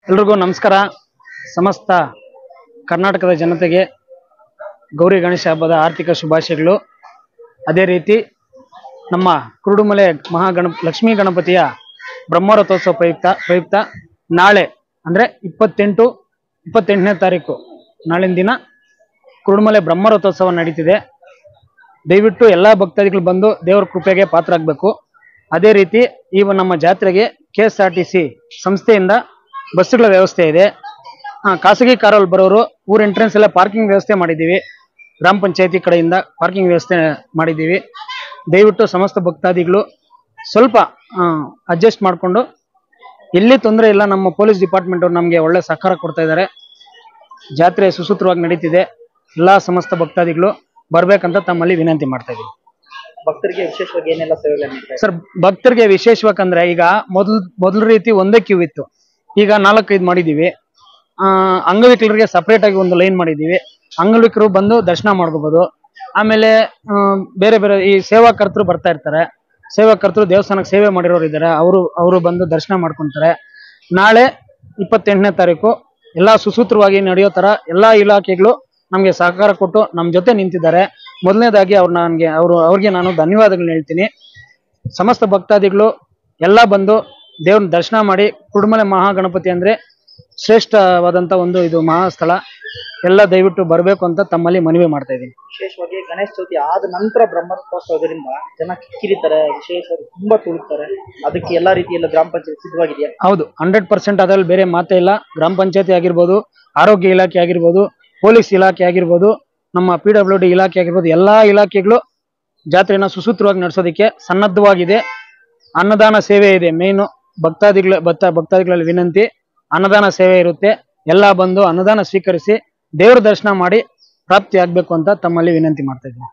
ಎಲ್ರಿಗೂ ನಮಸ್ಕಾರ. ಸಮಸ್ತ ಕರ್ನಾಟಕದ ಜನತೆಗೆ ಗೌರಿ ಗಣೇಶ ಹಬ್ಬದ ಆರ್ಥಿಕ ಶುಭಾಶಯಗಳು. ಅದೇ ರೀತಿ ನಮ್ಮ ಕುರುಡುಮಲೆ ಲಕ್ಷ್ಮೀ ಗಣಪತಿಯ ಬ್ರಹ್ಮರಥೋತ್ಸವ ಪ್ರಯುಕ್ತ ನಾಳೆ ಅಂದರೆ 28ನೇ ತಾರೀಕು ನಾಳಿನ ದಿನ ಕುರುಡುಮಲೆ ಬ್ರಹ್ಮರಥೋತ್ಸವ ನಡೀತಿದೆ. ದಯವಿಟ್ಟು ಎಲ್ಲ ಭಕ್ತಾದಿಗಳು ಬಂದು ದೇವರ ಕೃಪೆಗೆ ಪಾತ್ರ ಆಗಬೇಕು. ಅದೇ ರೀತಿ ನಮ್ಮ ಜಾತ್ರೆಗೆ KSRTC ಸಂಸ್ಥೆಯಿಂದ ಬಸ್ಸುಗಳ ವ್ಯವಸ್ಥೆ ಇದೆ. ಖಾಸಗಿ ಕಾರಲ್ಲಿ ಬರೋರು ಊರ ಎಂಟ್ರೆನ್ಸ್ ಎಲ್ಲ ಪಾರ್ಕಿಂಗ್ ವ್ಯವಸ್ಥೆ ಮಾಡಿದ್ದೀವಿ. ಗ್ರಾಮ ಪಂಚಾಯತಿ ಕಡೆಯಿಂದ ಪಾರ್ಕಿಂಗ್ ವ್ಯವಸ್ಥೆ ಮಾಡಿದ್ದೀವಿ. ದಯವಿಟ್ಟು ಸಮಸ್ತ ಭಕ್ತಾದಿಗಳು ಸ್ವಲ್ಪ ಅಡ್ಜಸ್ಟ್ ಮಾಡಿಕೊಂಡು, ಎಲ್ಲಿ ತೊಂದರೆ ಇಲ್ಲ, ನಮ್ಮ ಪೊಲೀಸ್ ಡಿಪಾರ್ಟ್ಮೆಂಟ್ ಅವರು ನಮಗೆ ಒಳ್ಳೆ ಸಹಕಾರ ಕೊಡ್ತಾ ಇದ್ದಾರೆ. ಜಾತ್ರೆ ಸುಸೂತ್ರವಾಗಿ ನಡೀತಿದೆ. ಎಲ್ಲ ಸಮಸ್ತ ಭಕ್ತಾದಿಗಳು ಬರ್ಬೇಕಂತ ತಮ್ಮಲ್ಲಿ ವಿನಂತಿ ಮಾಡ್ತಾ ಇದ್ದೀವಿ. ಭಕ್ತರಿಗೆ ವಿಶೇಷವಾಗಿ ಏನೆಲ್ಲ ಸೇವೆಗಳು ಸರ್? ಭಕ್ತರಿಗೆ ವಿಶೇಷವಾಗಂದ್ರೆ ಈಗ ಮೊದಲ ರೀತಿ ಒಂದೇ ಕ್ಯೂ ಇತ್ತು, ಈಗ 4-5 ಮಾಡಿದ್ದೀವಿ. ಅಂಗವಿಕಲರಿಗೆ ಸಪ್ರೇಟ್ ಆಗಿ ಒಂದು ಲೈನ್ ಮಾಡಿದ್ದೀವಿ. ಅಂಗವಿಕಲರು ಬಂದು ದರ್ಶನ ಮಾಡ್ಕೋಬಹುದು. ಆಮೇಲೆ ಬೇರೆ ಬೇರೆ ಈ ಸೇವಾಕರ್ತರು ಬರ್ತಾ ಇರ್ತಾರೆ. ಸೇವಾಕರ್ತರು ದೇವಸ್ಥಾನಕ್ಕೆ ಸೇವೆ ಮಾಡಿರೋರು ಇದ್ದಾರೆ, ಅವರು ಬಂದು ದರ್ಶನ ಮಾಡ್ಕೊಂತಾರೆ. ನಾಳೆ 28ನೇ ತಾರೀಕು ಎಲ್ಲ ಸುಸೂತ್ರವಾಗಿ ನಡೆಯೋ ತರ ಎಲ್ಲಾ ಇಲಾಖೆಗಳು ನಮಗೆ ಸಹಕಾರ ಕೊಟ್ಟು ನಮ್ಮ ಜೊತೆ ನಿಂತಿದ್ದಾರೆ. ಮೊದಲನೇದಾಗಿ ಅವ್ರಿಗೆ ನಾನು ಧನ್ಯವಾದಗಳನ್ನ ಹೇಳ್ತೀನಿ. ಸಮಸ್ತ ಭಕ್ತಾದಿಗಳು ಎಲ್ಲ ಬಂದು ದೇವ್ರನ್ನ ದರ್ಶನ ಮಾಡಿ, ಕುರುಡುಮಲೆ ಮಹಾಗಣಪತಿ ಅಂದ್ರೆ ಶ್ರೇಷ್ಠವಾದಂತ ಒಂದು ಇದು ಮಹಾಸ್ಥಳ. ಎಲ್ಲ ದಯವಿಟ್ಟು ಬರಬೇಕು ಅಂತ ತಮ್ಮಲ್ಲಿ ಮನವಿ ಮಾಡ್ತಾ ಇದ್ದೀನಿ. ವಿಶೇಷವಾಗಿ ಗಣೇಶ ಚೌತಿ ಆದ ನಂತರ ಬ್ರಹ್ಮರಥೋತ್ಸವದಿಂದ ಜನ ಕಿಕ್ಕಿರಿತಾರೆ, ವಿಶೇಷವಾಗಿ ತುಂಬಾ ತುಳುತ್ತಾರೆ. ಅದಕ್ಕೆ ಎಲ್ಲಾ ರೀತಿಯಲ್ಲ ಗ್ರಾಮ ಪಂಚಾಯತ್ ಸಿದ್ಧವಾಗಿದೆಯಾ? ಹೌದು, 100% ಅದರಲ್ಲಿ ಬೇರೆ ಮಾತೇ ಇಲ್ಲ. ಗ್ರಾಮ ಪಂಚಾಯತಿ ಆಗಿರ್ಬೋದು, ಆರೋಗ್ಯ ಇಲಾಖೆ ಆಗಿರ್ಬೋದು, ಪೊಲೀಸ್ ಇಲಾಖೆ ಆಗಿರ್ಬೋದು, ನಮ್ಮ PWD ಇಲಾಖೆ ಆಗಿರ್ಬೋದು, ಎಲ್ಲಾ ಇಲಾಖೆಗಳು ಜಾತ್ರೆನ ಸುಸೂತ್ರವಾಗಿ ನಡೆಸೋದಕ್ಕೆ ಸನ್ನದ್ಧವಾಗಿದೆ. ಅನ್ನದಾನ ಸೇವೆ ಇದೆ. ಮೇನು ಭಕ್ತಾದಿಗಳಲ್ಲಿ ವಿನಂತಿ, ಅನ್ನದಾನ ಸೇವೆ ಇರುತ್ತೆ. ಎಲ್ಲ ಬಂದು ಅನ್ನದಾನ ಸ್ವೀಕರಿಸಿ ದೇವರ ದರ್ಶನ ಮಾಡಿ ಪ್ರಾಪ್ತಿ ಆಗ್ಬೇಕು ಅಂತ ತಮ್ಮಲ್ಲಿ ವಿನಂತಿ ಮಾಡ್ತಾ ಇದ್ದೀನಿ.